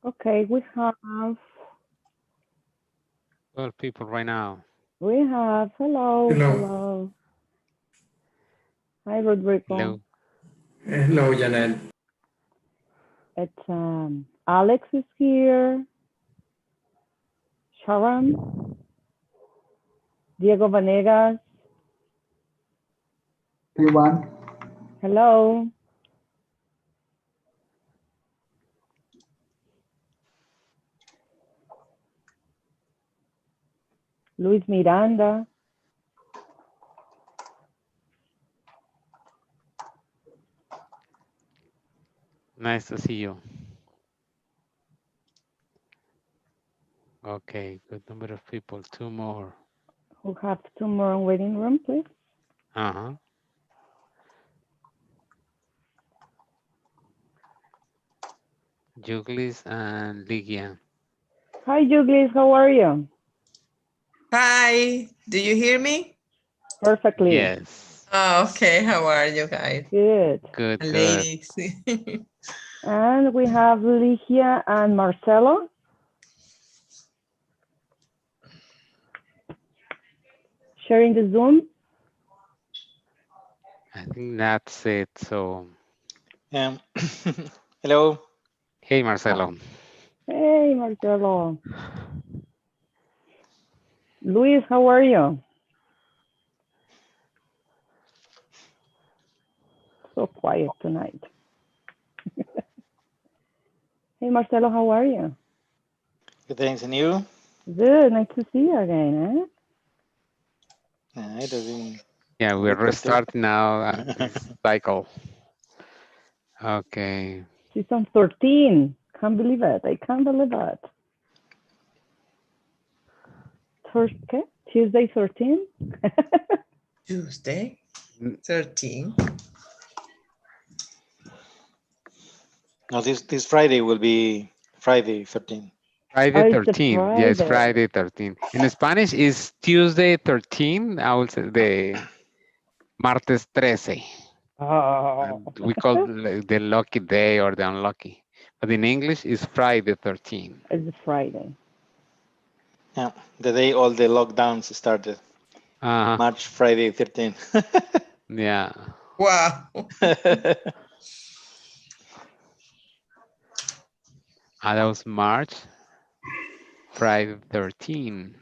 Okay, we have 12 people right now. hello, Hello. hello. Hi, Rodrigo. Hello. Hello, Janet. It's Alex is here. Sharon, Diego Vanegas. Everyone, Hello. Luis Miranda. Nice to see you. Okay, good number of people. Two more. Who have two more in waiting room, please? Uh-huh. Juglis and Ligia. Hi, Juglis. How are you? Hi, do you hear me? Perfectly. Yes. Oh, okay, how are you guys? Good. Good, And good. ladies. And we have Ligia and Marcelo. Sharing the Zoom. I think that's it. So, Hello. hey, Marcelo. Hey, Marcelo. Luis, how are you? So quiet tonight. Hey, Marcelo, how are you? Good thanks, and you? Good. Nice to see you again, It has been Yeah, a we're week or two. restarting now this cycle. Okay. Season 13. Can't believe it. I can't believe it. Okay. Tuesday 13. Tuesday, N- 13. No, this Friday will be Friday 13. Friday Oh, it's a 13. Yes, Friday. Friday 13. In Spanish is Tuesday 13. I will say the martes 13. Oh. We call the lucky day or the unlucky. But in English is Friday 13. It's a Friday. Yeah, the day all the lockdowns started. Uh-huh. March Friday 13. Yeah. Wow. That was March, Friday 13.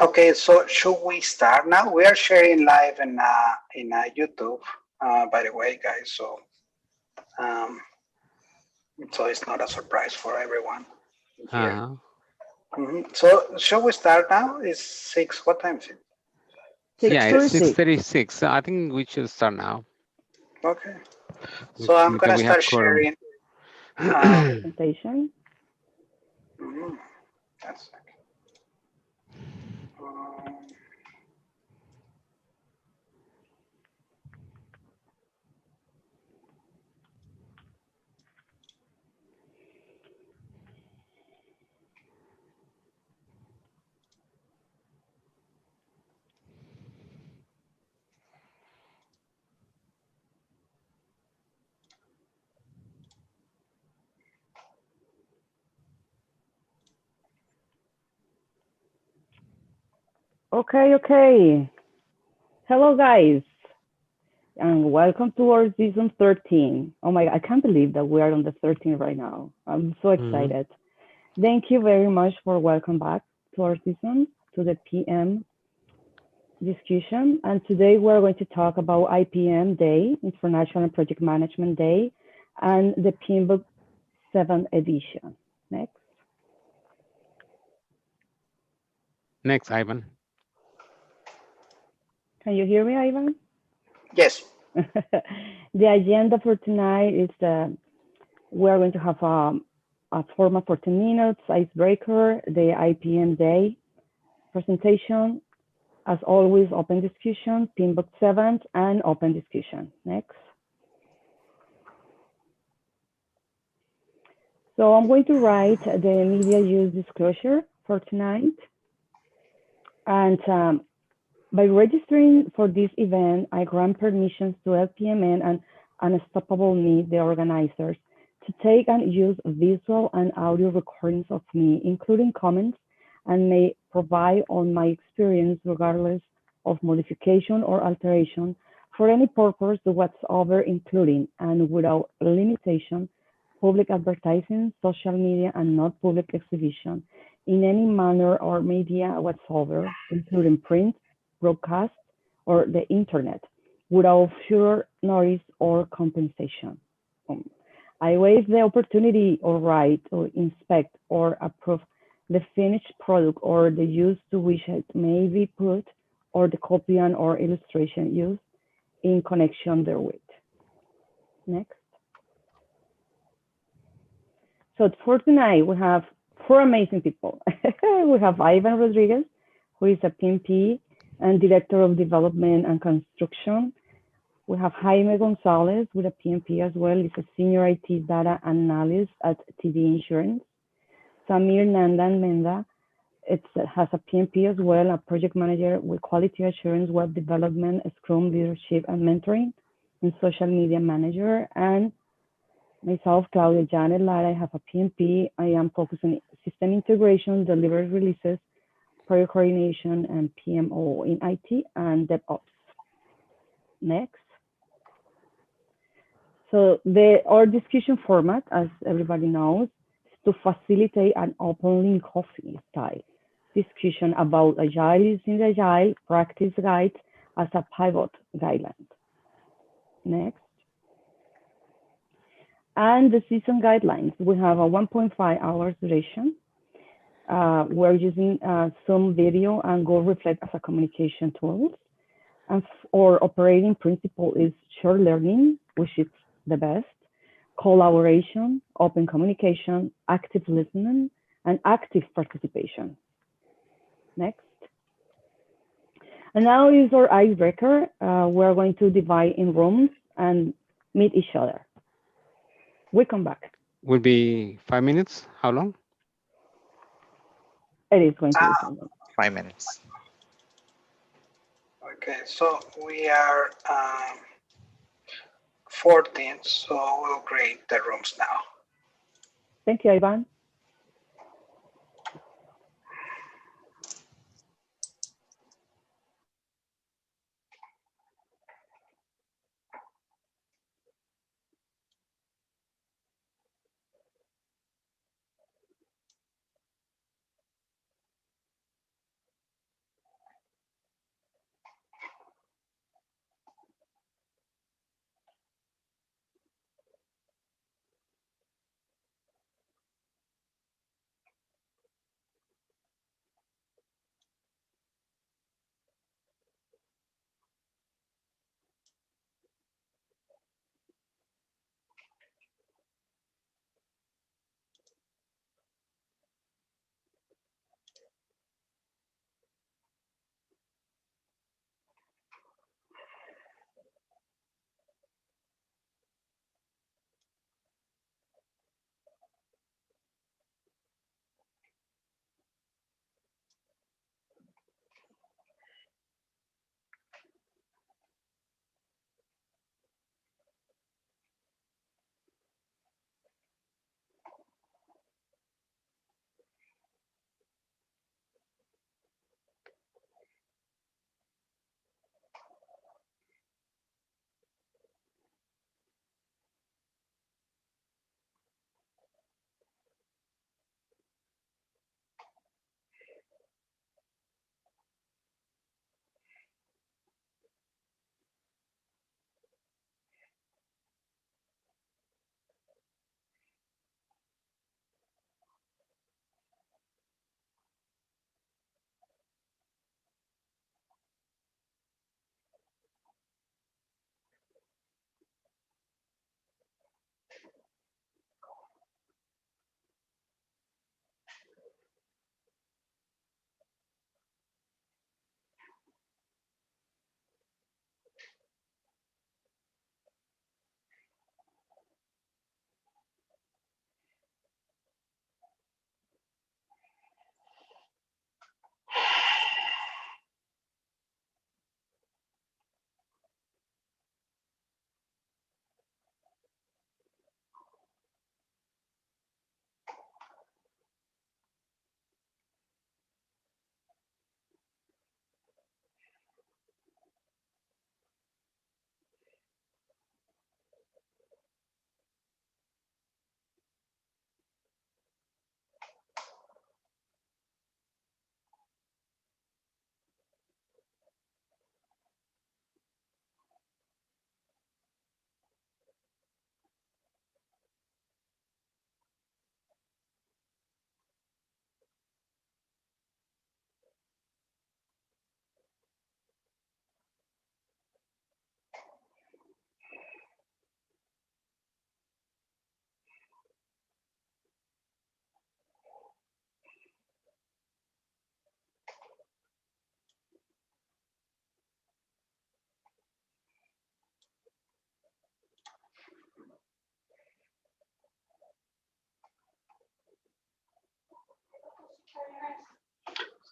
okay, so should we start now? We are sharing live in YouTube, by the way, guys. Um, so it's not a surprise for everyone here. Uh-huh. So should we start now? It's 6. What time is it? Yeah, it's 6:36. 6:36. So I think we should start now. Okay. So I'm Because gonna we have start quorum. sharing. Um, Presentation. that's um, Okay. Hello, guys, and welcome to our season 13. Oh my, I can't believe that we are on the 13th right now. I'm so Mhm. excited. Thank you very much for welcome back to our season, to the PM discussion. And today we're going to talk about IPM Day, International Project Management Day, and the PMBOK 7th edition. Next. Next, Ivan. Can you hear me, Ivan? yes. The agenda for tonight is we're going to have a format for 10 minutes, icebreaker, the IPM Day presentation, as always, open discussion, PMBOK 7th, and open discussion. Next. So I'm going to write the media use disclosure for tonight. And By registering for this event, I grant permissions to LPMN and Unstoppable Me, the organizers, to take and use visual and audio recordings of me, including comments, and may provide on my experience regardless of modification or alteration for any purpose whatsoever, including and without limitation, public advertising, social media, and not public exhibition in any manner or media whatsoever, including print, broadcast, or the internet, without further notice or compensation. Um, I waive the opportunity or right to inspect or approve the finished product or the use to which it may be put, or the copy and or illustration used in connection therewith. Next. So for tonight, we have four amazing people. We have Ivan Rodriguez, who is a PMP and Director of Development and Construction. We have Jaime Gonzalez with a PMP as well. He's a Senior IT Data Analyst at TD Insurance. Samir Nandan Menda has a PMP as well, a Project Manager with Quality Assurance, Web Development, Scrum Leadership and Mentoring, and Social Media Manager. And myself, Claudia Janet Lara, I have a PMP. I am focused on system integration, delivery releases, project coordination, and PMO in IT and DevOps. Next. So our discussion format, as everybody knows, is to facilitate an open coffee style discussion about Agile using the Agile practice guide as a pivot guideline. Next. And the season guidelines, we have a 1.5 hours duration. We're using Zoom video and Go Reflect as a communication tool. And our operating principle is shared learning, which is the best, collaboration, open communication, active listening, and active participation. Next. And now is our icebreaker. We're going to divide in rooms and meet each other. We come back. Will be 5 minutes. How long? It is going to be 5 minutes. 5 minutes. Okay, so we are 14, so we'll create the rooms now. Thank you, Ivan.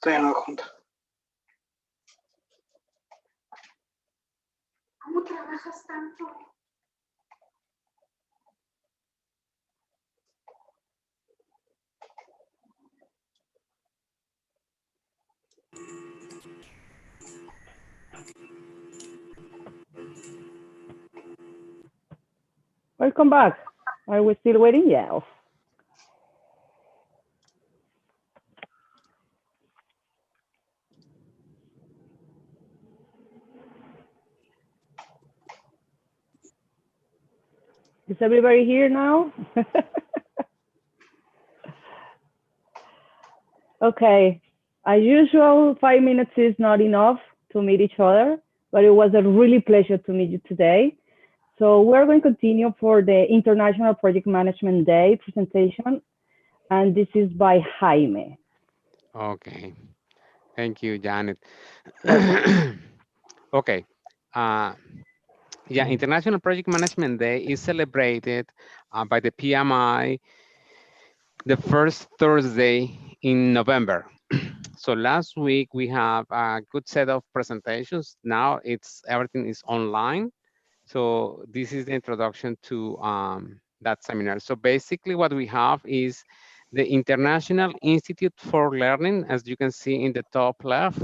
Estoy en la junta. ¿Cómo trabajas tanto? Welcome back. Are we still waiting? Yes. Is everybody here now? Okay. As usual, 5 minutes is not enough to meet each other, but it was a really pleasure to meet you today. So we're going to continue for the International Project Management Day presentation, and this is by Jaime. Okay. Thank you, Janet. Welcome. Okay. Yeah, International Project Management Day is celebrated by the PMI the first Thursday in November. So last week we have a good set of presentations. Now everything is online. So this is the introduction to that seminar. So basically what we have is the International Institute for Learning, as you can see in the top left,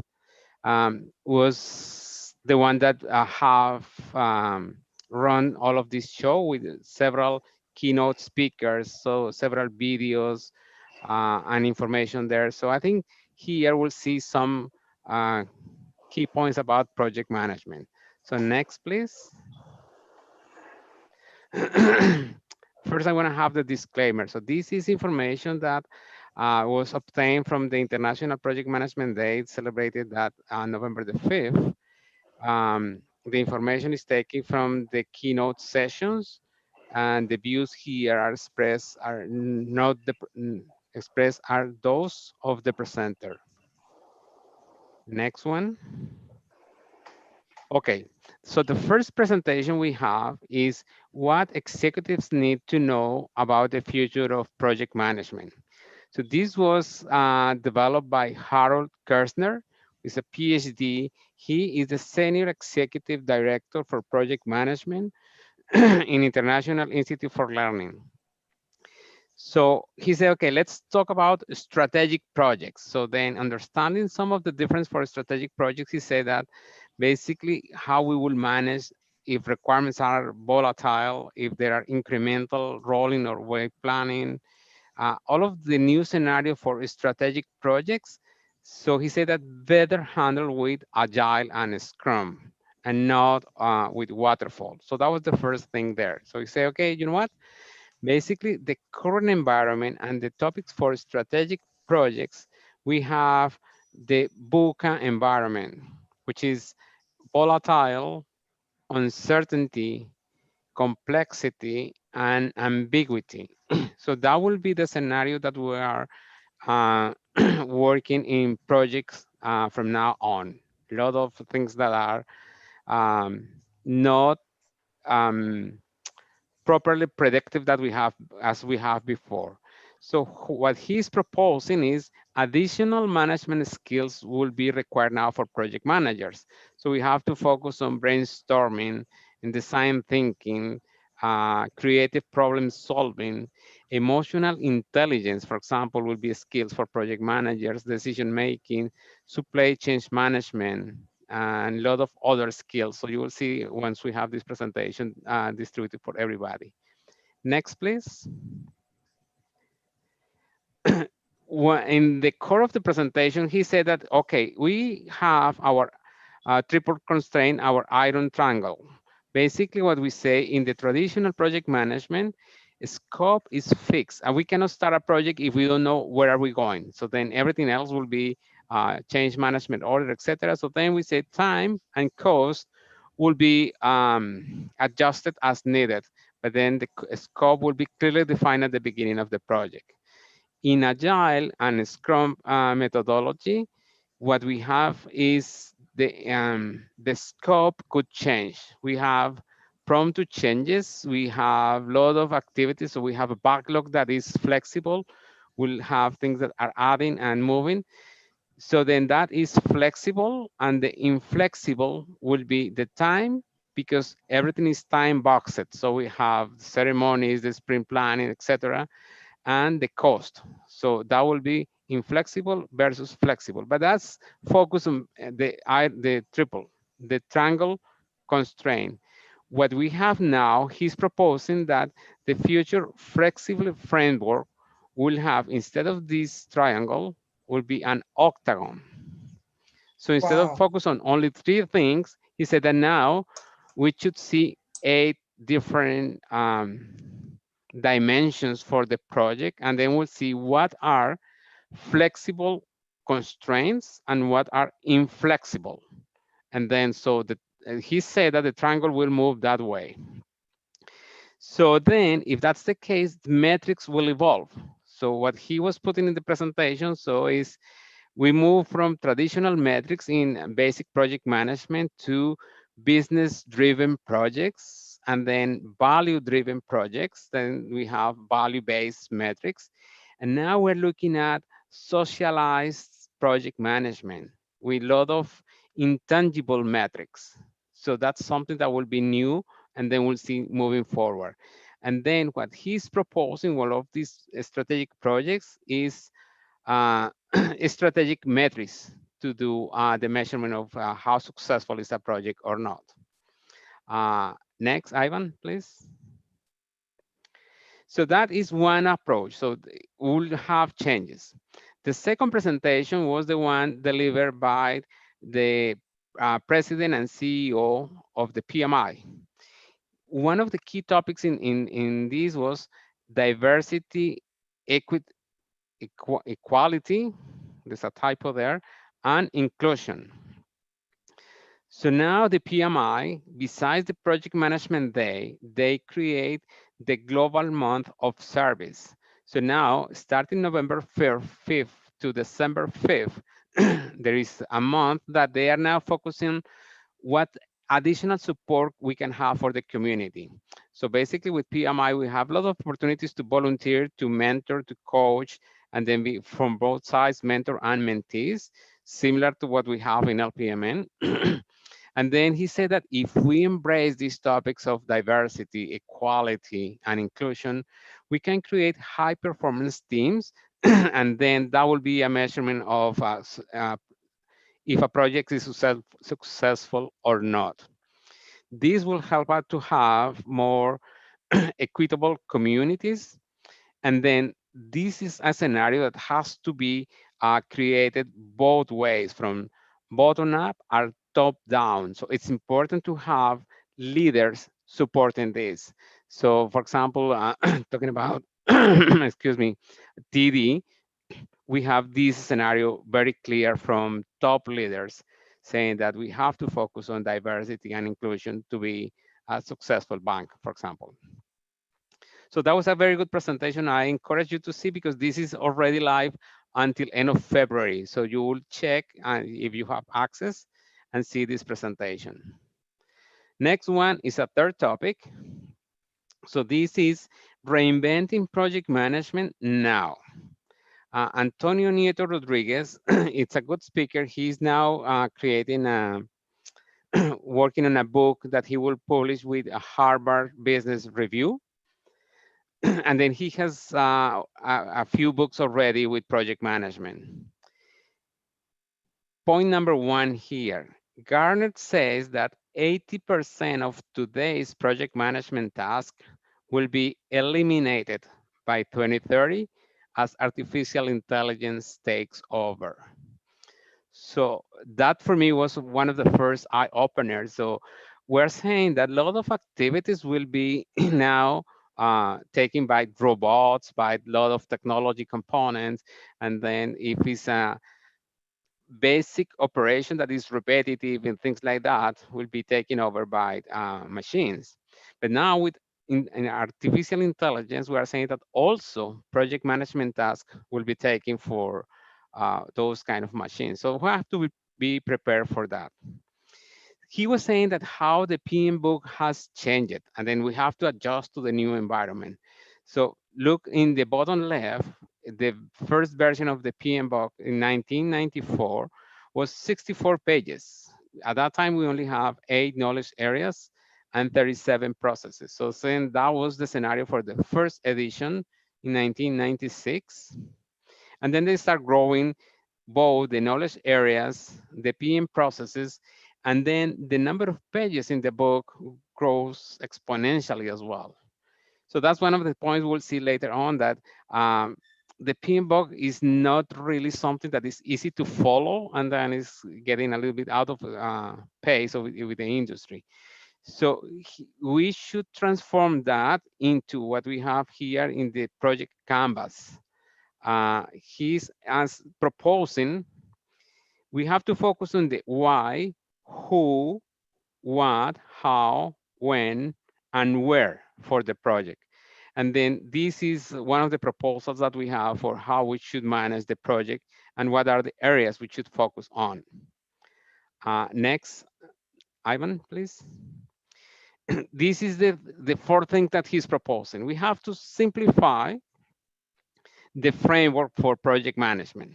was the one that have run all of this show with several keynote speakers, so several videos and information there. So I think here we'll see some key points about project management. So next, please. First, I want to have the disclaimer. So this is information that was obtained from the International Project Management Day, celebrated that November the 5th. The information is taken from the keynote sessions, and the views here are expressed are not the expressed are those of the presenter. Next one. Okay, so the first presentation we have is what executives need to know about the future of project management. So this was developed by Harold Kirchner, who is a PhD. He is the Senior Executive Director for Project Management in International Institute for Learning. So he said, okay, let's talk about strategic projects. So then understanding some of the difference for strategic projects, he said that basically how we will manage if requirements are volatile, if there are incremental rolling or wave planning, all of the new scenario for strategic projects. So he said that better handled with Agile and Scrum and not with Waterfall. So that was the first thing there. So he said, okay, you know what? Basically, the current environment and the topics for strategic projects, we have the BUCA environment, which is volatile, uncertainty, complexity, and ambiguity. So that will be the scenario that we are working in projects from now on. A lot of things that are not properly predictive that we have as we have before. So what he's proposing is additional management skills will be required now for project managers. So we have to focus on brainstorming and design thinking, creative problem solving, emotional intelligence, for example, will be skills for project managers, decision making, supply chain management, and a lot of other skills. So you will see once we have this presentation distributed for everybody. Next, please. In the core of the presentation, he said that, okay, we have our triple constraint, our iron triangle. Basically what we say in the traditional project management, scope is fixed and we cannot start a project if we don't know where are we going. So then everything else will be change management order, etc. So then we say time and cost will be adjusted as needed, but then the scope will be clearly defined at the beginning of the project. In Agile and Scrum methodology, what we have is the scope could change. We have prompt to changes. We have a lot of activities. So we have a backlog that is flexible. We'll have things that are adding and moving. So then that is flexible, and the inflexible will be the time, because everything is time boxed. So we have ceremonies, the sprint planning, etc., and the cost. So that will be inflexible versus flexible. But that's focus on the triple, the triangle constraint. What we have now, he's proposing that the future flexible framework will have, instead of this triangle, will be an octagon. So instead of Wow. focus on only three things, he said that now we should see 8 different dimensions for the project, and then we'll see what are flexible constraints and what are inflexible. And then he said that the triangle will move that way. So then, if that's the case, the metrics will evolve. So what he was putting in the presentation, so is we move from traditional metrics in basic project management to business-driven projects, and then value-driven projects. Then we have value-based metrics. And now we're looking at socialized project management with a lot of intangible metrics. So that's something that will be new, and then we'll see moving forward. And then what he's proposing, one of these strategic projects, is uh, strategic metrics to do the measurement of how successful is a project or not. Next, Ivan, please. So that is one approach. So we'll have changes. The second presentation was the one delivered by the president and CEO of the PMI. One of the key topics in this was diversity, equity, equality, there's a typo there, and inclusion. So now the PMI, besides the project management day, they create the global month of service. So now, starting November 5th to December 5th, there is a month that they are now focusing what additional support we can have for the community. So basically with PMI, we have a lot of opportunities to volunteer, to mentor, to coach, and then be from both sides, mentor and mentees, similar to what we have in LPMN. And then he said that if we embrace these topics of diversity, equality, and inclusion, we can create high performance teams. And then that will be a measurement of if a project is successful or not. This will help us to have more equitable communities. And then this is a scenario that has to be created both ways, from bottom up or top down. So it's important to have leaders supporting this. So for example, talking about, excuse me, TD, we have this scenario very clear from top leaders saying that we have to focus on diversity and inclusion to be a successful bank, for example. So that was a very good presentation. I encourage you to see, because this is already live until end of February. So you will check if you have access and see this presentation. Next one is a third topic. So this is reinventing project management now. Antonio Nieto Rodriguez, it's a good speaker. He's now creating working on a book that he will publish with a Harvard Business Review. And then he has a few books already with project management. Point number one here, Garner says that 80% of today's project management tasks will be eliminated by 2030 as artificial intelligence takes over. So that for me was one of the first eye openers. So we're saying that a lot of activities will be now taken by robots, by a lot of technology components. And then if it's a basic operation that is repetitive and things like that, will be taken over by machines. But now with in artificial intelligence, we are saying that also project management tasks will be taken for those kind of machines. So we have to be prepared for that. He was saying that how the PMBOK has changed, and then we have to adjust to the new environment. So look in the bottom left, the first version of the PMBOK in 1994 was 64 pages. At that time, we only have 8 knowledge areas and 37 processes. So then that was the scenario for the first edition in 1996. And then they start growing both the knowledge areas, the PM processes, and then the number of pages in the book grows exponentially as well. So that's one of the points we'll see later on, that the PMBOK is not really something that is easy to follow, and then it's getting a little bit out of pace with the industry. So we should transform that into what we have here in the project canvas. He's as proposing, we have to focus on the why, who, what, how, when, and where for the project. And then this is one of the proposals that we have for how we should manage the project and what are the areas we should focus on. Next, Ivan, please. This is the fourth thing that he's proposing. We have to simplify the framework for project management.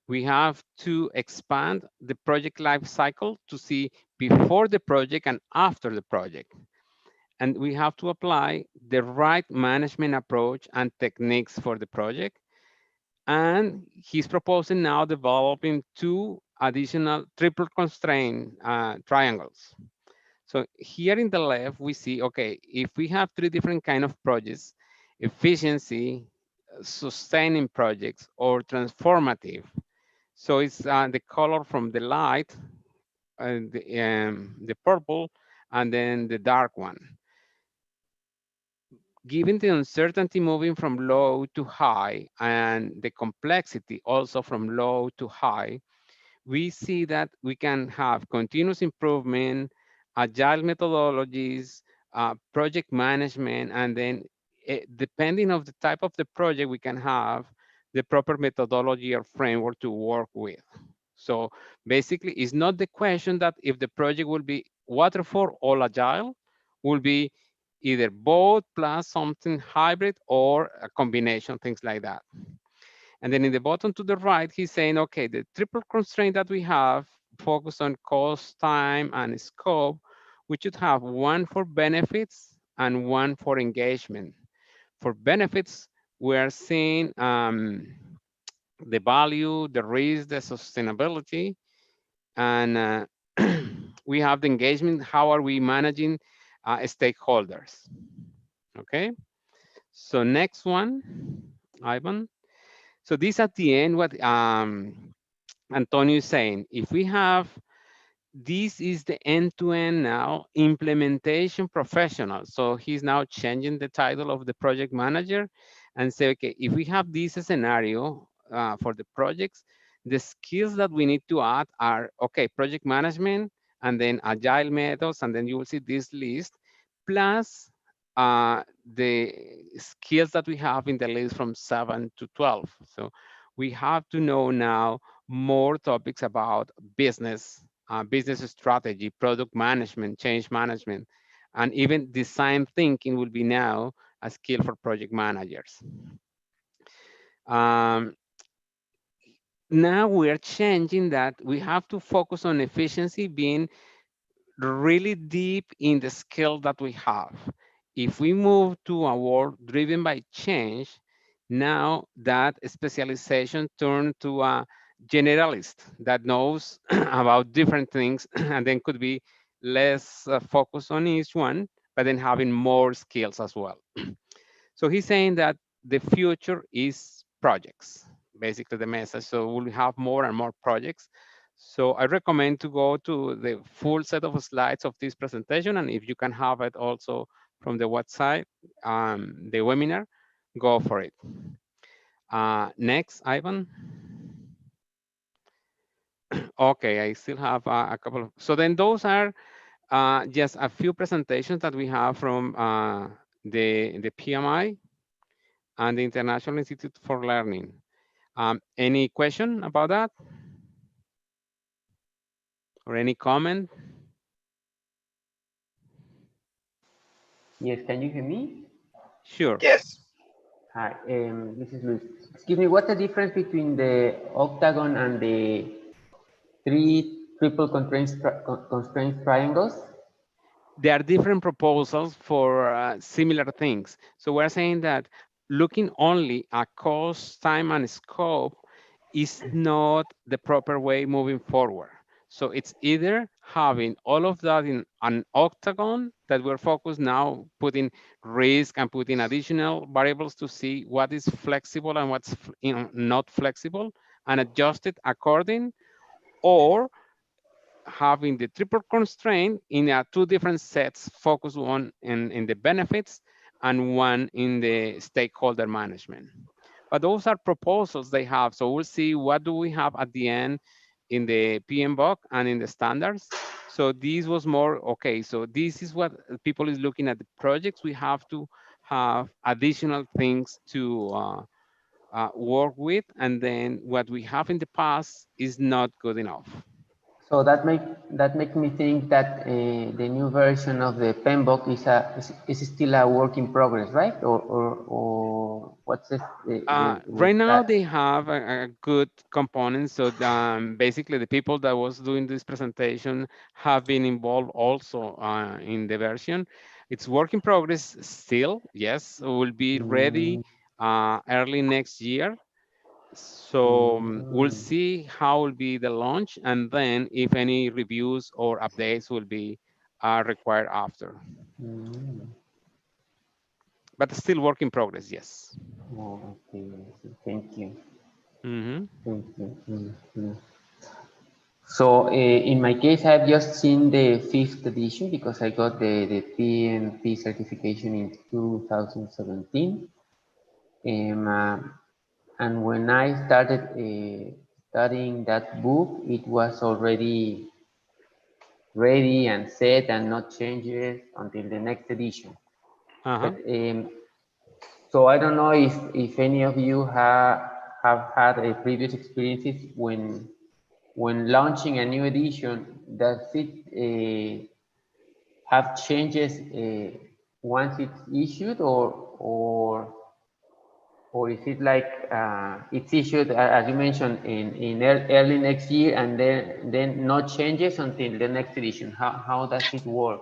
We have to expand the project life cycle to see before the project and after the project. And we have to apply the right management approach and techniques for the project. And he's proposing now developing 2 additional triple constraint triangles. So here in the left, we see, okay, if we have 3 different kind of projects, efficiency, sustaining projects, or transformative. So it's the color from the light, the purple, and then the dark one. Given the uncertainty moving from low to high and the complexity also from low to high, we see that we can have continuous improvement, agile methodologies, project management, and then depending of the type of the project, we can have the proper methodology or framework to work with. So basically, it's not the question that if the project will be waterfall or agile, will be either both plus something hybrid or a combination, things like that. And then in the bottom to the right, he's saying, okay, the triple constraint that we have focus on cost, time, and scope, we should have one for benefits and one for engagement. For benefits, we are seeing the value, the risk, the sustainability, and we have the engagement. How are we managing stakeholders? Okay. So next one, Ivan. So this at the end, what Antonio is saying, if we have, this is the end-to-end now implementation professional. So he's now changing the title of the project manager and say, okay, if we have this scenario for the projects, the skills that we need to add are, okay, project management, and then agile methods, and then you will see this list, plus the skills that we have in the list from 7 to 12. So we have to know now more topics about business, business strategy, product management, change management, and even design thinking will be now a skill for project managers. Now we're changing that. We have to focus on efficiency being really deep in the skill that we have. If we move to a world driven by change, now that specialization turned to a generalist that knows about different things and then could be less focused on each one, but then having more skills as well. So he's saying that the future is projects, basically the message. So we'll have more and more projects. So I recommend to go to the full set of slides of this presentation, and if you can have it also from the website, the webinar, go for it. Next, Ivan. Okay, I still have a couple of, so then those are just a few presentations that we have from the PMI and the International Institute for Learning. Any question about that? Or any comment? Yes, can you hear me? Sure. Yes. Hi, this is Luis. Excuse me, what's the difference between the octagon and the three triple constraint triangles? There are different proposals for similar things. So we're saying that looking only at cost, time, and scope is not the proper way moving forward. So it's either having all of that in an octagon that we're focused now, putting risk and putting additional variables to see what is flexible and what's not flexible and adjust it according, or having the triple constraint in two different sets, focus one in the benefits and one in the stakeholder management. But those are proposals they have. So we'll see what do we have at the end in the PMBOK and in the standards. So this was more, okay, so this is what people is looking at the projects. We have to have additional things to work with. And then what we have in the past is not good enough. So that makes me think that the new version of the PMBOK is still a work in progress, right? Or what's it? Right now they have a good component. So basically the people that was doing this presentation have been involved also in the version. It's work in progress still. Yes, will be ready early next year. So we'll see how will be the launch, and then if any reviews or updates will be required after. But still work in progress, yes. Oh, okay, thank you. Mm-hmm. Thank you. So in my case, I've just seen the 5th edition because I got the PMP certification in 2017. And when I started studying that book, it was already ready and set and not changes until the next edition. But so I don't know if any of you have had a previous experiences when launching a new edition. Does it have changes once it's issued, or is it like it's issued as you mentioned in early next year, and then no changes until the next edition? How does it work?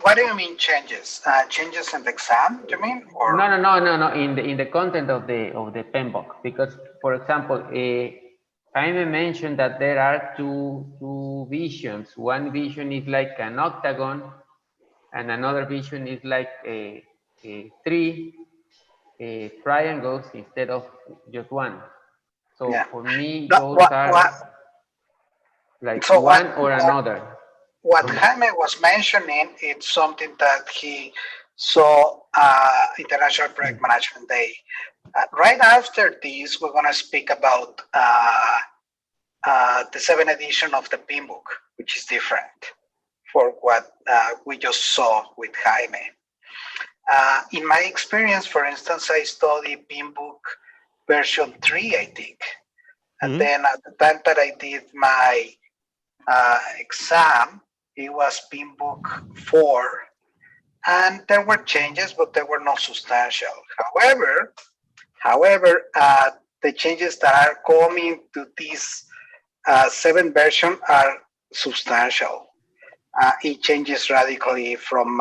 What do you mean changes? Changes in the exam, you mean? Or No. In the content of the PMBOK, because for example, Jaime mentioned that there are two visions. One vision is like an octagon, and another vision is like a three triangles instead of just one. So yeah. for me, No, those are like so one or another. What Jaime was mentioning, it's something that he saw International Project Management Day. Right after this, we're going to speak about the 7th edition of the PMBOK, which is different for what we just saw with Jaime. In my experience, for instance, I studied PMBOK version 3, I think. And then at the time that I did my exam, it was PMBOK 4, and there were changes, but they were not substantial. However, the changes that are coming to this 7th version are substantial. It changes radically from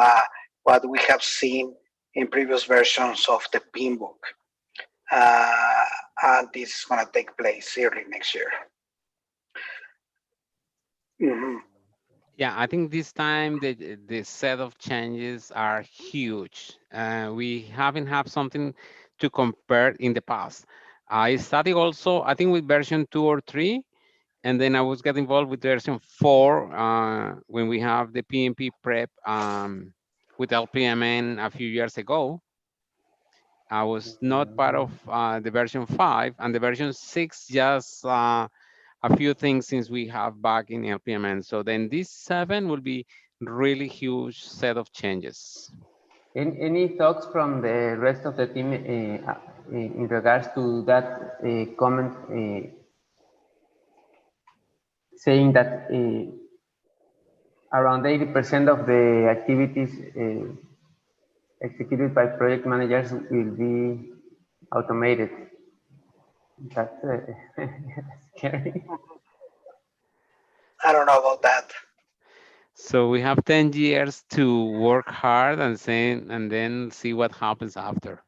what we have seen in previous versions of the PMBOK. And this is going to take place early next year. Mm-hmm. Yeah, I think this time the set of changes are huge. We haven't had something to compare in the past. I studied also, I think with version 2 or 3, and then I was getting involved with version 4 when we have the PMP prep with LPMN a few years ago. I was not part of the version 5, and the version 6 just a few things since we have back in LPMN. So then this 7 will be really huge set of changes. Any thoughts from the rest of the team in regards to that comment saying that around 80% of the activities executed by project managers will be automated. That's scary. I don't know about that. So we have 10 years to work hard and then see what happens after.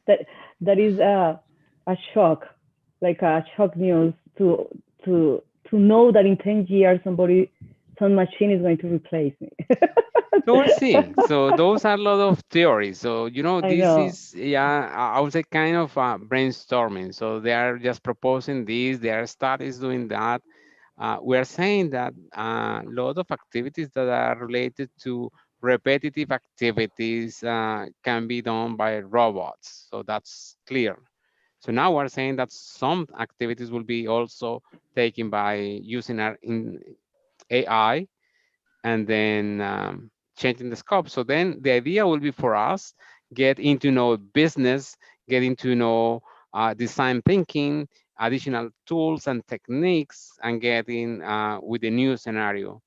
that that is a shock, like a shock news to know that in 10 years some machine is going to replace me. So we'll see. So those are a lot of theories. So, I this know. is, yeah, I would say kind of brainstorming. So they are just proposing this, there are studies doing that. We are saying that a lot of activities that are related to repetitive activities can be done by robots. So that's clear. So now we're saying that some activities will be also taken by using our in AI and then changing the scope. So then the idea will be for us getting to know business, getting to know design thinking, additional tools and techniques, and getting with the new scenario.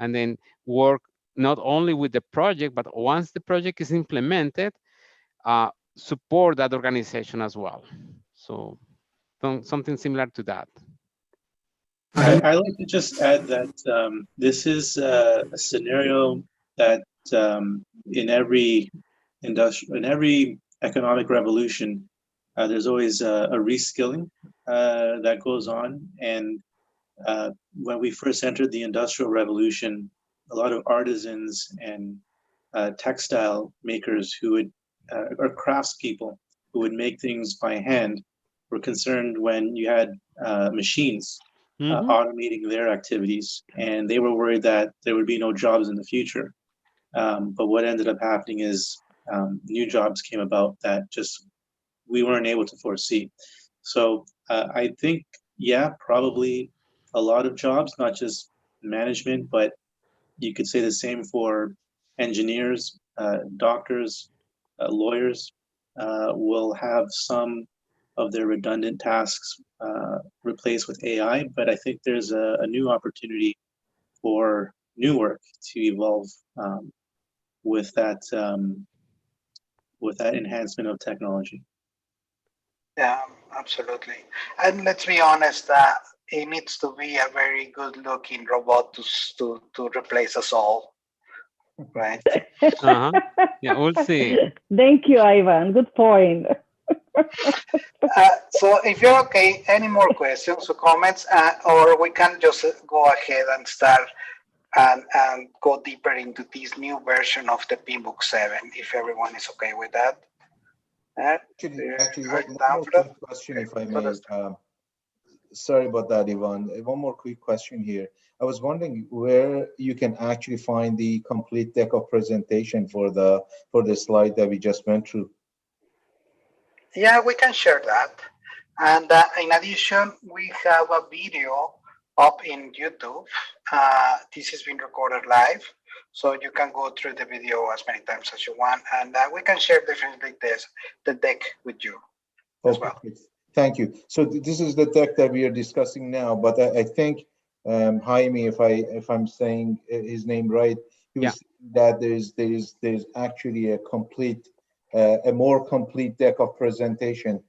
And then work not only with the project, but once the project is implemented, support that organization as well. So something similar to that. I like to just add that this is a scenario that in every in every economic revolution, there's always a reskilling that goes on. And when we first entered the Industrial Revolution, a lot of artisans and textile makers who would, or craftspeople who would make things by hand were concerned when you had machines automating their activities, and they were worried that there would be no jobs in the future. But what ended up happening is new jobs came about that just we weren't able to foresee. So I think, yeah, probably a lot of jobs, not just management, but you could say the same for engineers, doctors, lawyers will have some of their redundant tasks replaced with AI. But I think there's a new opportunity for new work to evolve with that enhancement of technology. Yeah, absolutely. And let's be honest, it needs to be a very good-looking robot to replace us all, right? Yeah, we'll see. Thank you, Ivan. Good point. So if you're okay, any more questions or comments, or we can just go ahead and start and go deeper into this new version of the PMBOK 7, if everyone is okay with that. Actually, one more quick question, if I may. Sorry about that, Ivan. One more quick question here. I was wondering where you can actually find the complete deck of presentation for the slide that we just went through. Yeah, we can share that. And in addition, we have a video up in YouTube. This has been recorded live, so you can go through the video as many times as you want, and we can share definitely the deck with you as well. Thank you. So this is the deck that we are discussing now, but I think Jaime, if I'm saying his name right, he was saying that there's actually a more complete deck of presentation,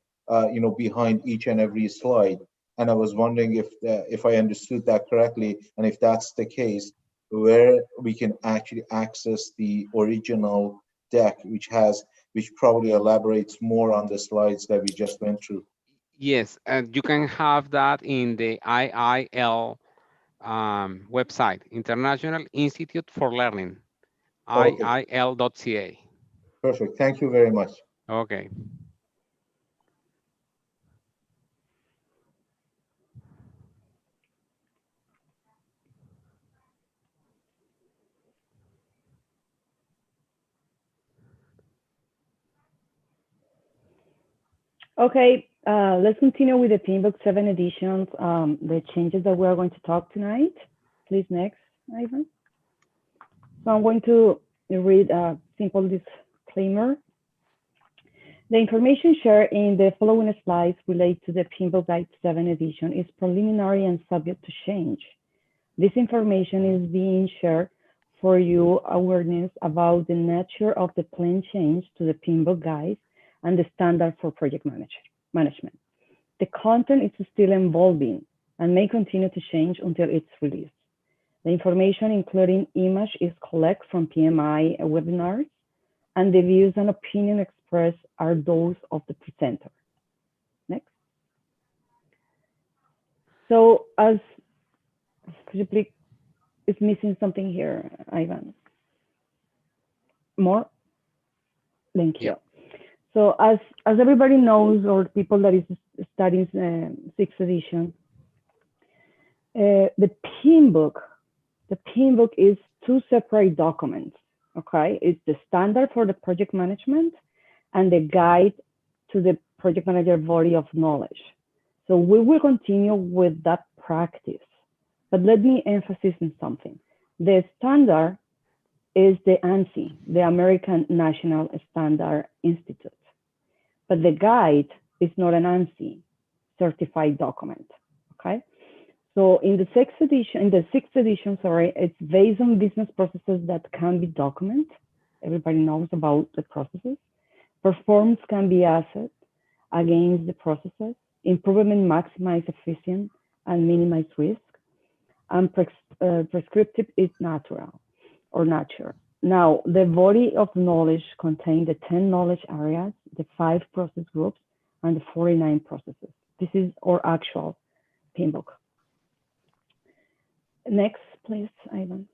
behind each and every slide. And I was wondering if I understood that correctly, and if that's the case, where we can actually access the original deck, which probably elaborates more on the slides that we just went through. Yes, and you can have that in the IIL website, International Institute for Learning, IIL.ca. Perfect. Thank you very much. Okay. Okay, let's continue with the PMBOK 7 editions, the changes that we're going to talk tonight. Please, next, Ivan. So I'm going to read a simple disclaimer. The information shared in the following slides relate to the PMBOK Guide 7 edition is preliminary and subject to change. This information is being shared for your awareness about the nature of the planned change to the PMBOK Guide and the standard for project management. The content is still evolving and may continue to change until it's released. The information, including image, is collected from PMI webinars, and the views and opinion expressed are those of the presenter. Next. So could you please, it's missing something here, Ivan. More? Thank you. So as everybody knows, or people that is studying 6th edition, the PMBOK is 2 separate documents, okay? It's the standard for the project management and the guide to the project manager body of knowledge. So we will continue with that practice, but let me emphasize on something. The standard is the ANSI, the American National Standard Institute, but the guide is not an ANSI certified document, okay? So in the 6th edition, sorry, it's based on business processes that can be documented. Everybody knows about the processes. Performance can be assessed against the processes. Improvement maximize efficiency and minimize risk. And prescriptive is natural or nature. Now, the body of knowledge contains the 10 knowledge areas, the 5 process groups, and the 49 processes. This is our actual PMBOK. Next, please, Ivan.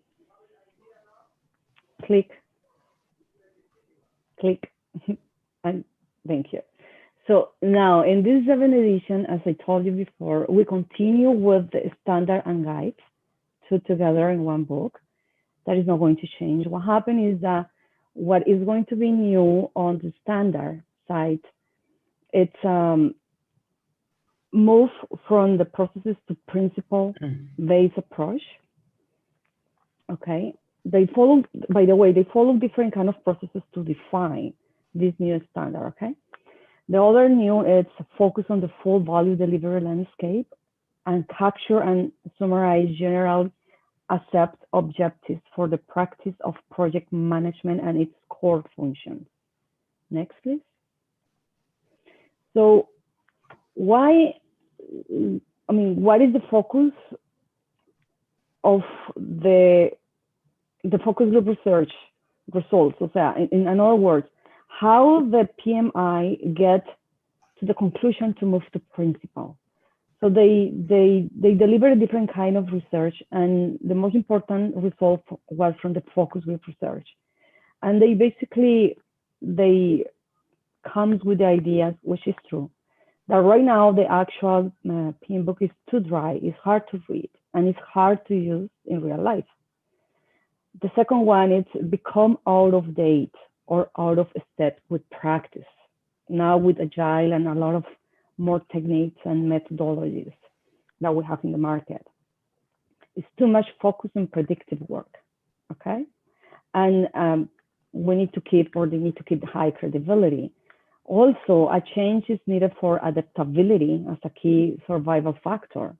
Click. And thank you. So now in this 7th edition, as I told you before, we continue with the standard and guides, 2 together in 1 book. That is not going to change. What happened is that what is going to be new on the standard side, it's move from the processes to principle-based approach. Okay, they follow, by the way, they follow different kind of processes to define this new standard, okay? The other new is focus on the full value delivery landscape and capture and summarize general accept objectives for the practice of project management and its core functions. Next, please. So what is the focus of the focus group research results? So in other words, how the PMI get to the conclusion to move to principle. So they deliver a different kind of research, and the most important result was from the focus group research. And they comes with the ideas, which is true, that right now the actual PMBOK is too dry, it's hard to read, and it's hard to use in real life. The second one is become out of date or out of step with practice. Now with Agile and a lot of more techniques and methodologies that we have in the market. It's too much focus on predictive work, okay? And we need to keep, or they need to keep high credibility. Also, a change is needed for adaptability as a key survival factor.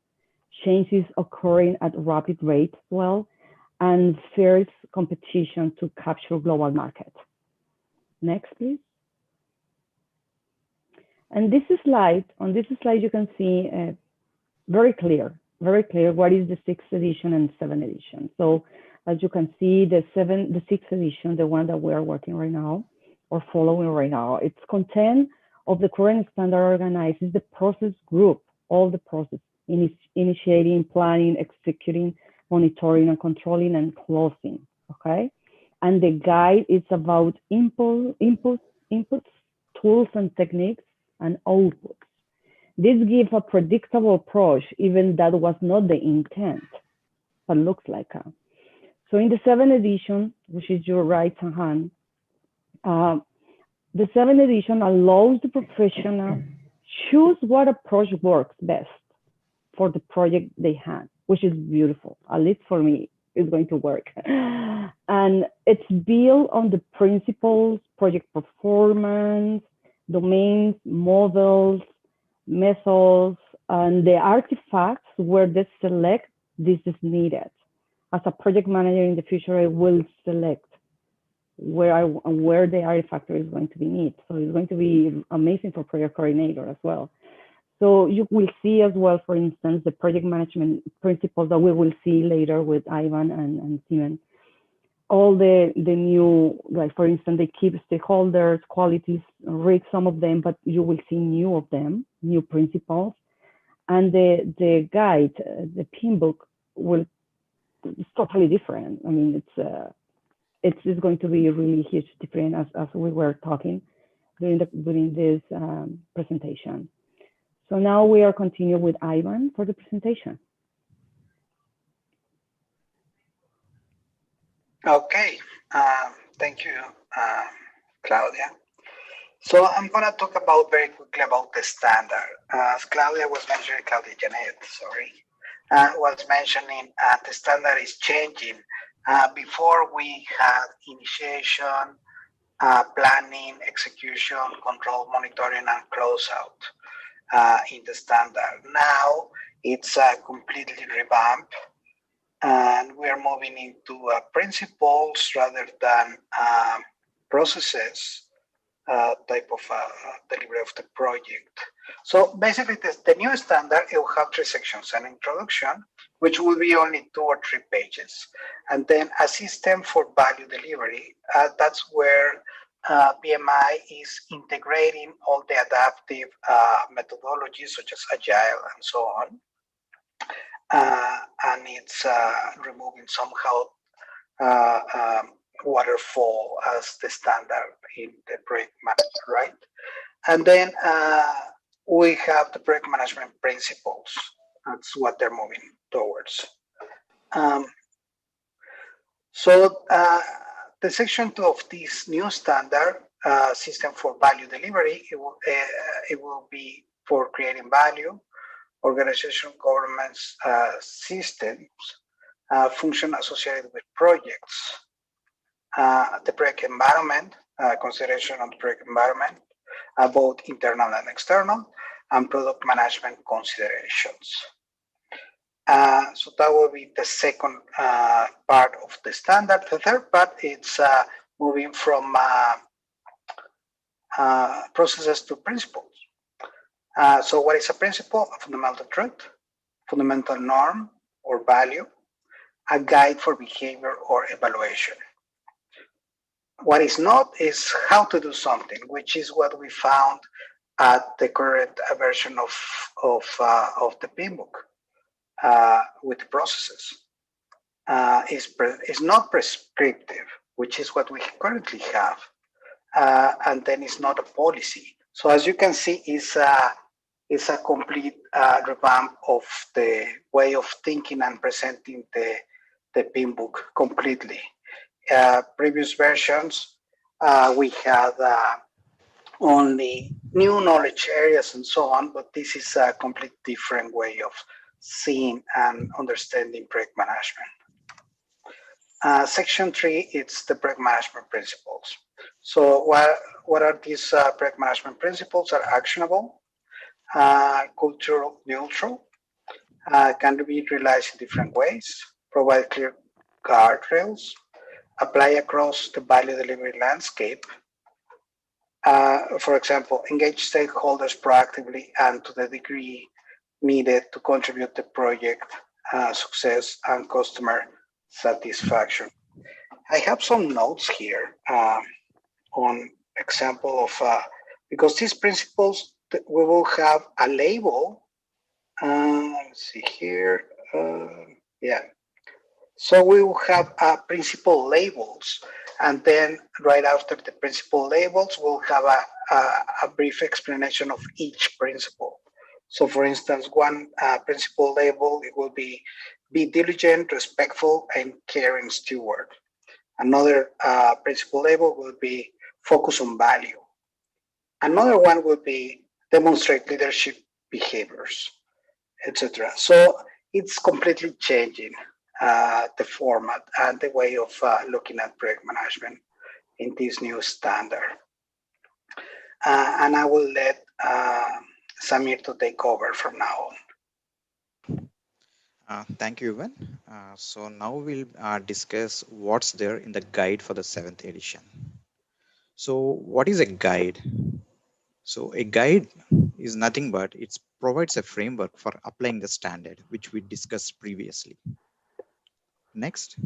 Change is occurring at a rapid rate as well, and fierce competition to capture global market. Next, please. And this slide, on this slide, you can see very clear what is the 6th edition and 7th edition. So as you can see, the 6th edition, the one that we are working right now or following right now, its content of the current standard organizes the process group, all the process, initiating, planning, executing, monitoring and controlling and closing, okay? And the guide is about inputs, tools and techniques, and outputs. This gives a predictable approach, even that was not the intent, but looks like a. So in the 7th edition, which is your right hand, the 7th edition allows the professional choose what approach works best for the project they have, which is beautiful. At least for me, it's going to work. And it's built on the principles, project performance, domains, models, methods, and the artifacts where they select this is needed. As a project manager in the future, I will select where the artifactor is going to be neat. So it's going to be amazing for project coordinator as well. So you will see as well, for instance, the project management principles that we will see later with Ivan and Steven. All the new, like for instance, the key stakeholders, qualities, read some of them, but you will see new of them, new principles. And the guide, the PMBOK, it's totally different. I mean, it's going to be a really huge difference as we were talking during this presentation. So now we are continuing with Ivan for the presentation. Okay, thank you, Claudia. So I'm going to talk about very quickly about the standard. As Claudia was mentioning, Claudia Janet, sorry, was mentioning, the standard is changing. Before we had initiation, planning, execution, control, monitoring, and closeout in the standard. Now it's completely revamped, and we are moving into principles rather than processes type of delivery of the project. So basically, the new standard, it will have 3 sections: an introduction, which will be only 2 or 3 pages, and then a system for value delivery. That's where PMI is integrating all the adaptive methodologies such as Agile and so on. And it's removing somehow waterfall as the standard in the project management, right? And then we have the project management principles. That's what they're moving towards. So the section 2 of this new standard, system for value delivery, it will be for creating value, organization governance systems, function associated with projects, the project environment, consideration of the project environment, both internal and external, and product management considerations. So that will be the second part of the standard. The third part, it's moving from processes to principles. So what is a principle? A fundamental truth, fundamental norm or value, a guide for behavior or evaluation. What is not is how to do something, which is what we found at the current version of the PMBOK with the processes. Is not prescriptive, which is what we currently have, and then it's not a policy. So as you can see, it's a complete revamp of the way of thinking and presenting the PMBOK completely. Previous versions, we had only new knowledge areas and so on, but this is a complete different way of seeing and understanding project management. Section 3, it's the project management principles. So what are these project management principles? Are actionable, cultural neutral, can be realized in different ways, provide clear guardrails, apply across the value delivery landscape. For example, engage stakeholders proactively and to the degree needed to contribute to project success and customer satisfaction. I have some notes here on example of, because these principles, we will have a label. Let's see here. Yeah. So we will have principal labels, and then right after the principal labels, we'll have a brief explanation of each principle. So for instance, one principal label, it will be diligent, respectful, and caring steward. Another principal label will be focus on value. Another one will be demonstrate leadership behaviors, etc. So it's completely changing the format and the way of looking at project management in this new standard. And I will let Samir to take over from now on. Thank you, Evan. So now we'll discuss what's there in the guide for the 7th edition. So what is a guide? So a guide is nothing but it provides a framework for applying the standard, which we discussed previously. Next.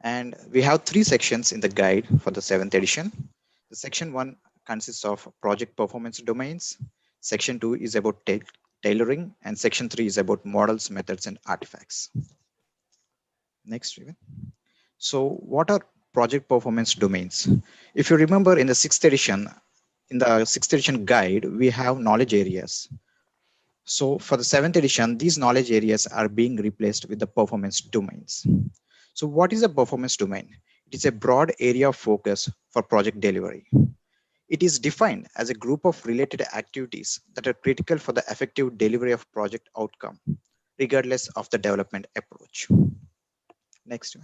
And we have 3 sections in the guide for the 7th edition. The section 1 consists of project performance domains. Section 2 is about tailoring, and section 3 is about models, methods, and artifacts. Next, Steven. So what are project performance domains? If you remember in the 6th edition guide, we have knowledge areas. So for the 7th edition, these knowledge areas are being replaced with the performance domains. So what is a performance domain? It is a broad area of focus for project delivery. It is defined as a group of related activities that are critical for the effective delivery of project outcome, regardless of the development approach. Next.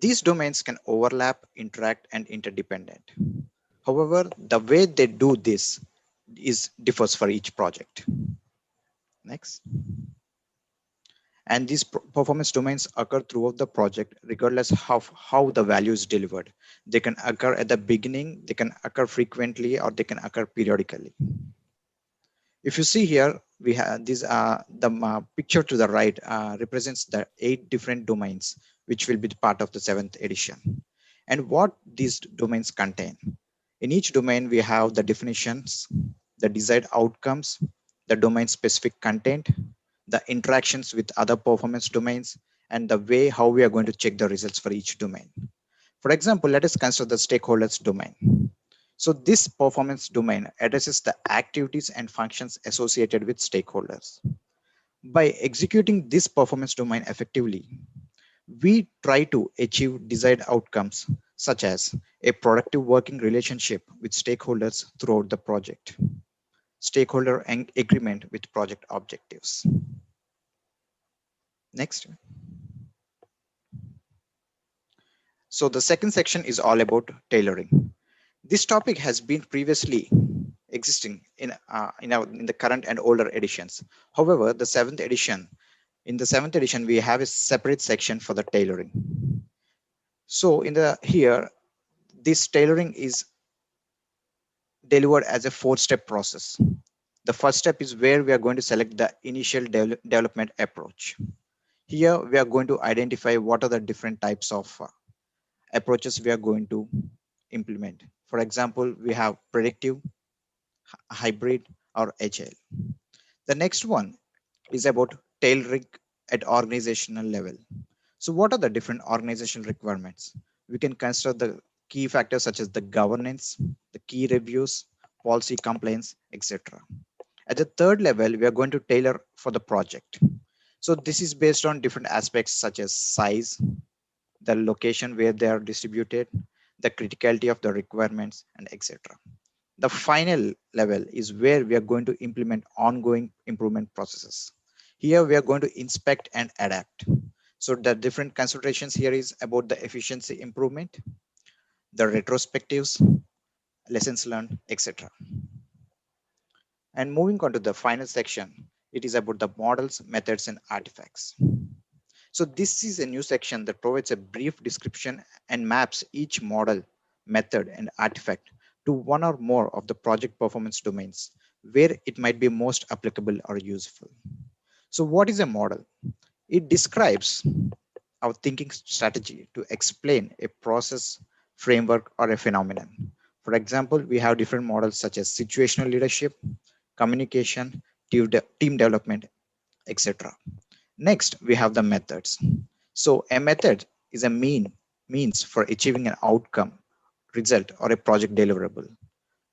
These domains can overlap, interact, and interdependent. However, the way they do this differs for each project. Next. And these performance domains occur throughout the project, regardless of how the value is delivered. They can occur at the beginning, they can occur frequently, or they can occur periodically. If you see here, we have the picture to the right represents the 8 different domains, which will be part of the 7th edition. And what these domains contain. In each domain, we have the definitions, the desired outcomes, the domain specific content, the interactions with other performance domains, and the way how we are going to check the results for each domain. For example, let us consider the stakeholders domain. So this performance domain addresses the activities and functions associated with stakeholders. By executing this performance domain effectively, we try to achieve desired outcomes such as a productive working relationship with stakeholders throughout the project, stakeholder agreement with project objectives. Next. So the second section is all about tailoring. This topic has been previously existing in the current and older editions. However, in the 7th edition, we have a separate section for the tailoring. So here, this tailoring is delivered as a 4-step process. The first step is where we are going to select the initial development approach. Here, we are going to identify what are the different types of approaches we are going to implement. For example, we have predictive, hybrid, or agile. The next one is about tailoring at organizational level. So what are the different organizational requirements? We can consider the key factors such as the governance, the key reviews, policy compliance, etc. At the third level, we are going to tailor for the project. So this is based on different aspects such as size, the location where they are distributed, the criticality of the requirements, and etc. The final level is where we are going to implement ongoing improvement processes. Here we are going to inspect and adapt. So the different considerations here is about the efficiency improvement, the retrospectives, lessons learned, etc. And moving on to the final section, it is about the models, methods, and artifacts. So this is a new section that provides a brief description and maps each model, method, and artifact to one or more of the project performance domains where it might be most applicable or useful. So what is a model? It describes our thinking strategy to explain a process, framework, or a phenomenon. For example, we have different models such as situational leadership, communication, team development, etc. Next, we have the methods. So a method is a means for achieving an outcome, result, or a project deliverable.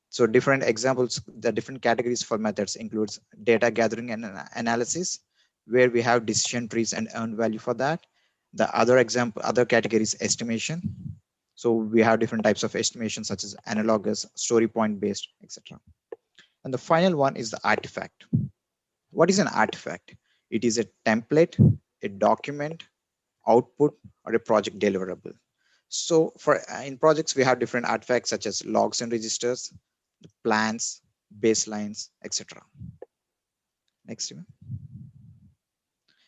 So different examples, the different categories for methods includes data gathering and analysis, where we have decision trees and earned value for that. The other category is estimation. So we have different types of estimation such as analogous, story point based, etc. And the final one is the artifact. What is an artifact? It is a template, a document, output, or a project deliverable. So for in projects, we have different artifacts such as logs and registers, plans, baselines, etc. Next.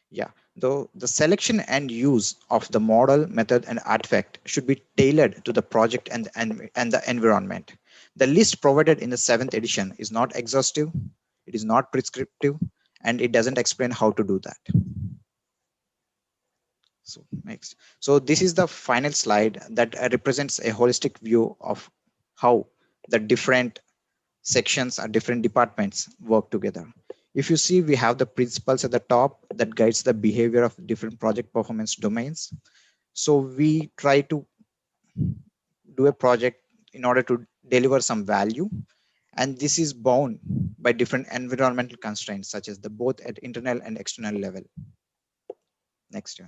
Yeah, though the selection and use of the model, method, and artifact should be tailored to the project and the environment. The list provided in the 7th edition is not exhaustive, it is not prescriptive, and it doesn't explain how to do that. So next. So this is the final slide that represents a holistic view of how the different sections or different departments work together. If you see, we have the principles at the top that guides the behavior of different project performance domains. So we try to do a project in order to deliver some value, and this is bound by different environmental constraints such as the both at internal and external level. Next.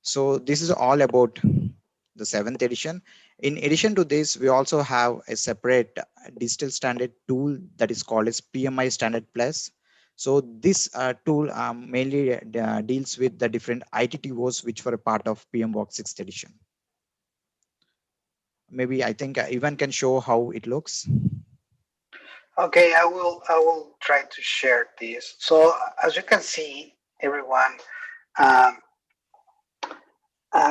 So this is all about the 7th edition. In addition to this, we also have a separate digital standard tool that is called as PMI Standard Plus. So this tool mainly deals with the different ITTOs which were a part of PMBOK 6th edition. Maybe I think Ivan can show how it looks. Okay, I will try to share this. So as you can see, everyone, um,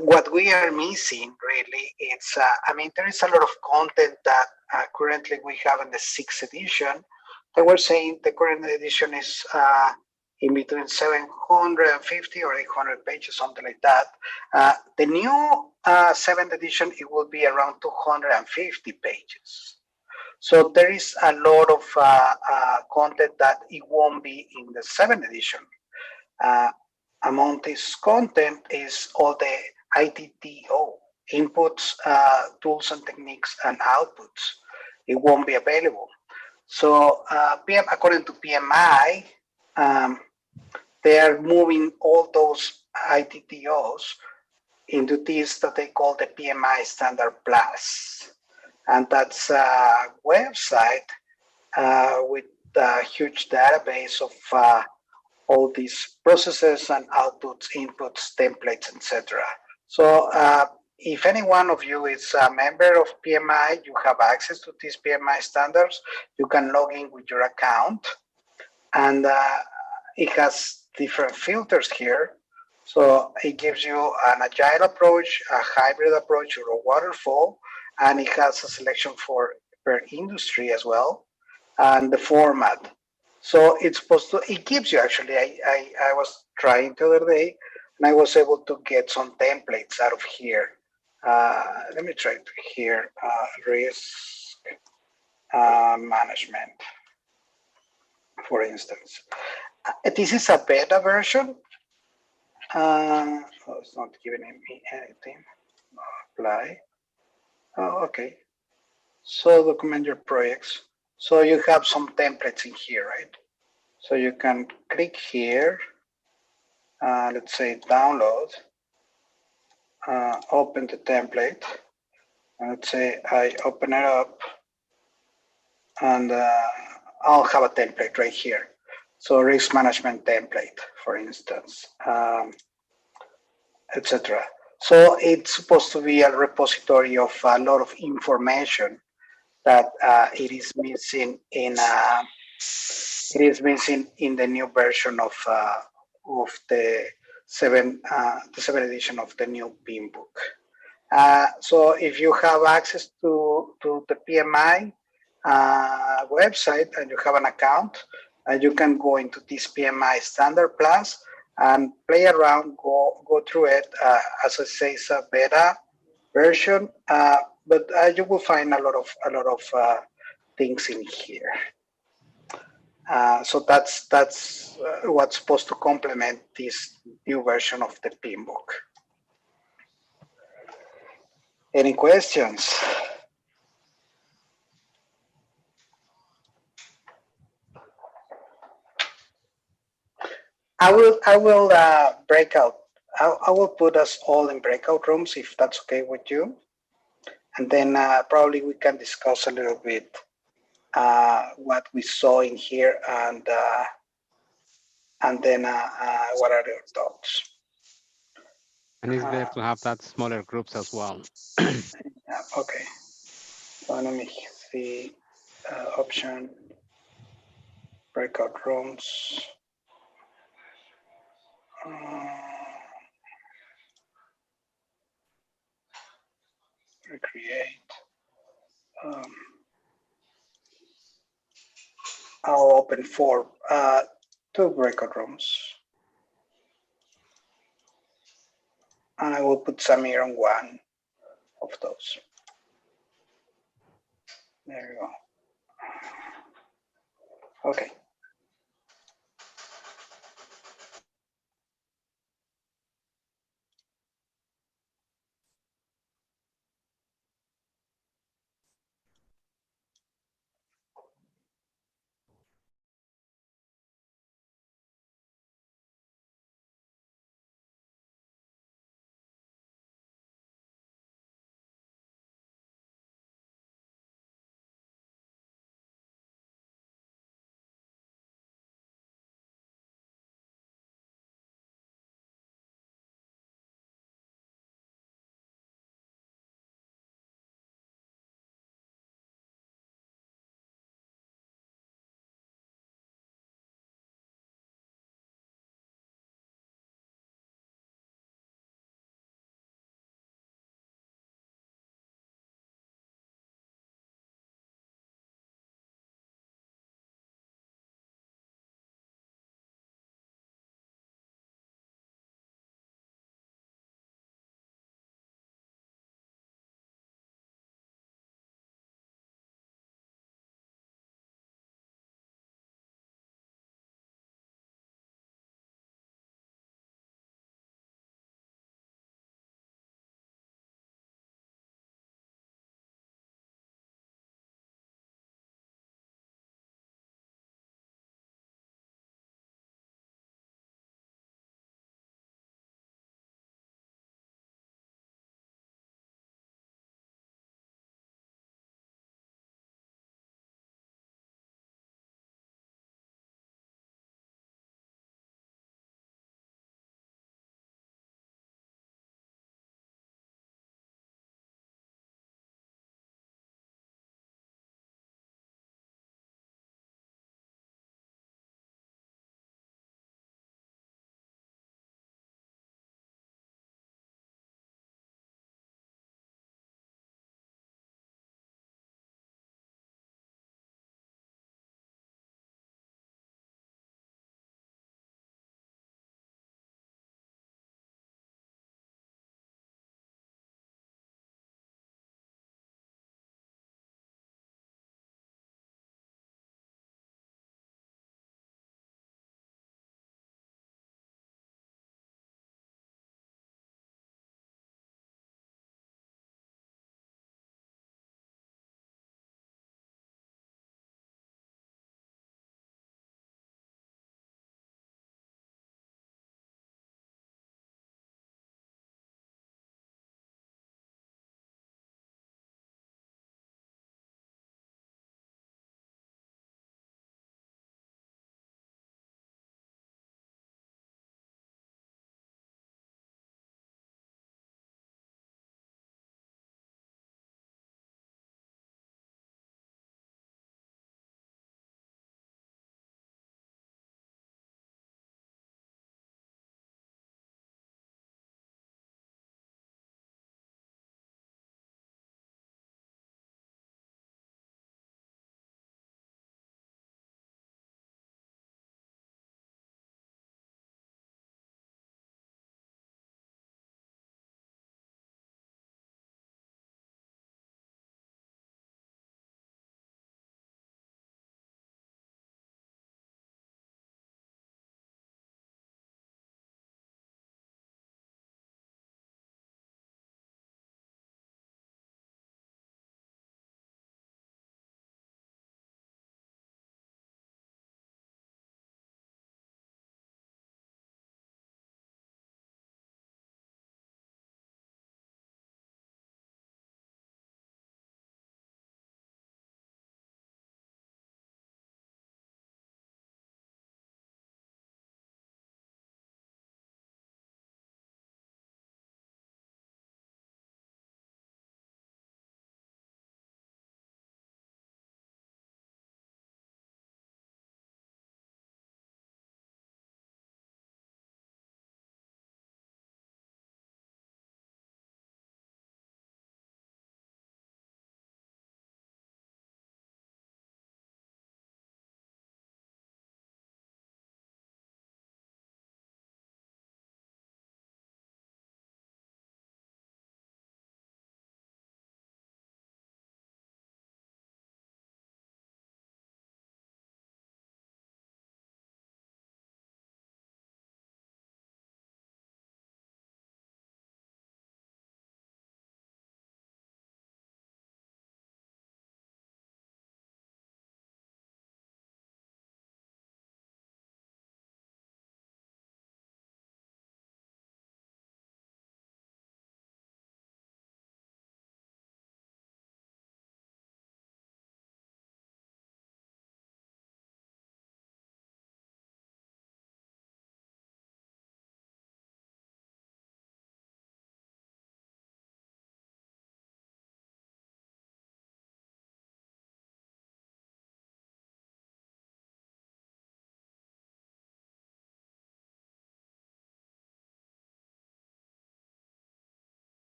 what we are missing really is, I mean, there is a lot of content that currently we have in the 6th edition. They were saying the current edition is in between 750 or 800 pages, something like that. The new 7th edition, it will be around 250 pages. So there is a lot of content that it won't be in the 7th edition. Uh, Among this content is all the ITTO, inputs, tools and techniques, and outputs. It won't be available. So according to PMI, they are moving all those ITTOs into this that they call the PMI Standard Plus. And that's a website with a huge database of all these processes and outputs, inputs, templates, etc. So if any one of you is a member of PMI, you have access to these PMI standards, you can log in with your account, and it has different filters here. So it gives you an agile approach, a hybrid approach, or a waterfall, and it has a selection for per industry as well, and the format. So it's supposed to, it gives you actually, I was trying the other day, and I was able to get some templates out of here. Let me try to here, risk management, for instance. This is a beta version. Oh, it's not giving me anything. Apply. Oh, okay. So document your projects. So you have some templates in here, right? So you can click here. Let's say download. Open the template. Let's say I open it up, and I'll have a template right here. So risk management template, for instance, etc. So it's supposed to be a repository of a lot of information that it is missing in the new version of the 7th edition of the new PMBOK. So if you have access to the PMI website and you have an account, you can go into this PMI Standard Plus and play around, go through it. As I say, it's a beta version, but you will find a lot of things in here. So that's what's supposed to complement this new version of the PMBOK. Any questions? I will break out. I will put us all in breakout rooms if that's okay with you, and then probably we can discuss a little bit what we saw in here, and then what are your thoughts? And it's better to have that smaller groups as well. Yeah, okay. So let me see option. breakout rooms. Recreate. I'll open two breakout rooms. And I will put Samir on one of those. There you go. Okay.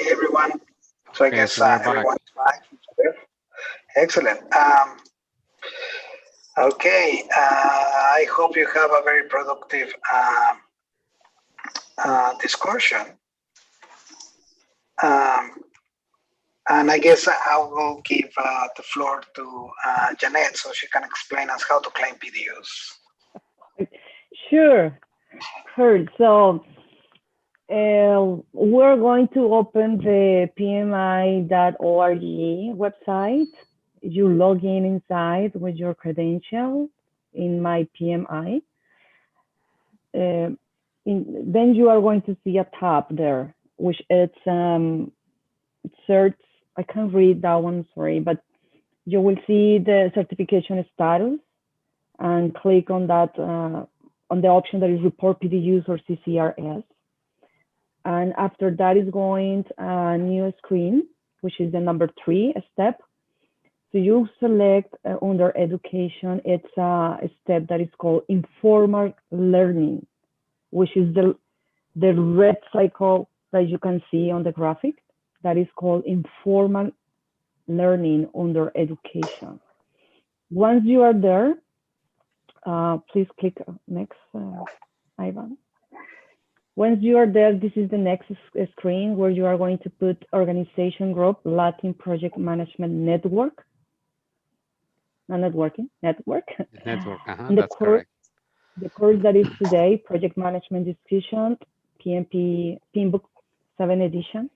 Okay, everyone. So I Okay, guess so we're back. everyone's back. Excellent. Okay, I hope you have a very productive discussion. And I guess I will give the floor to Janet so she can explain us how to claim PDUs. Sure. Heard. So we're going to open the PMI.org website. You log in inside with your credentials in my PMI. Then you are going to see a tab there, which it's search. I can't read that one, sorry, but you will see the certification status and click on that, on the option that is report PDUs or CCRS. And after that is going a new screen, which is the number 3 step. So you select under education, it's a step that is called informal learning, which is the red cycle that you can see on the graphic. That is called informal learning under education. Once you are there, please click next, Ivan. Once you are there, this is the next screen where you are going to put organization group, Latin Project Management Network. Not networking, network. Network, that's correct. The course that is today, Project Management Discussion, PMBOK 7 edition.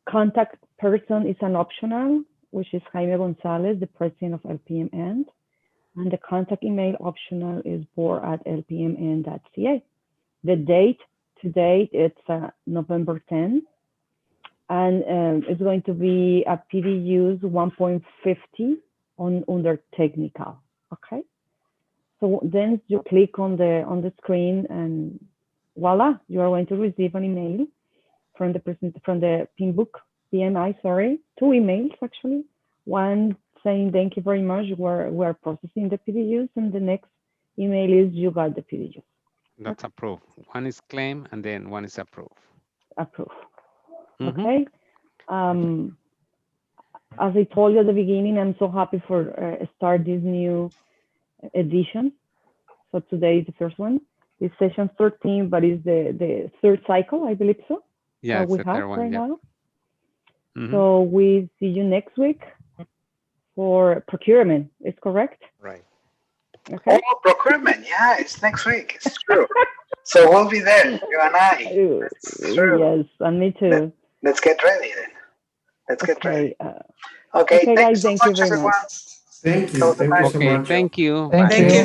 Contact person is an optional, which is Jaime Gonzalez, the president of LPMN. And the contact email optional is board@lpmn.ca. The date, today, it's November 10. And it's going to be a PDUs 1.50 under technical, okay? So then you click on the screen and voila, you are going to receive an email from the PMI, sorry, 2 emails actually. One saying thank you very much, we're processing the PDUs, and the next email is you got the PDUs. That's approved. One is claim and then one is approved. Approved. Okay. As I told you at the beginning, I'm so happy for start this new edition. So today is the first one. It's session 13, but it's the third cycle, I believe so. Yeah, it's we the have third one, right yeah. now. So we see you next week for procurement. Is correct? Right. Okay. Oh, procurement. Yeah, it's next week. It's true. So we'll be there, you and I. That's true. Yes, and me too. Let's get ready then. Let's get ready. Okay, guys, so thank you much, very everyone. much. Thank you. Thank you so Okay, much. thank you. Thank you.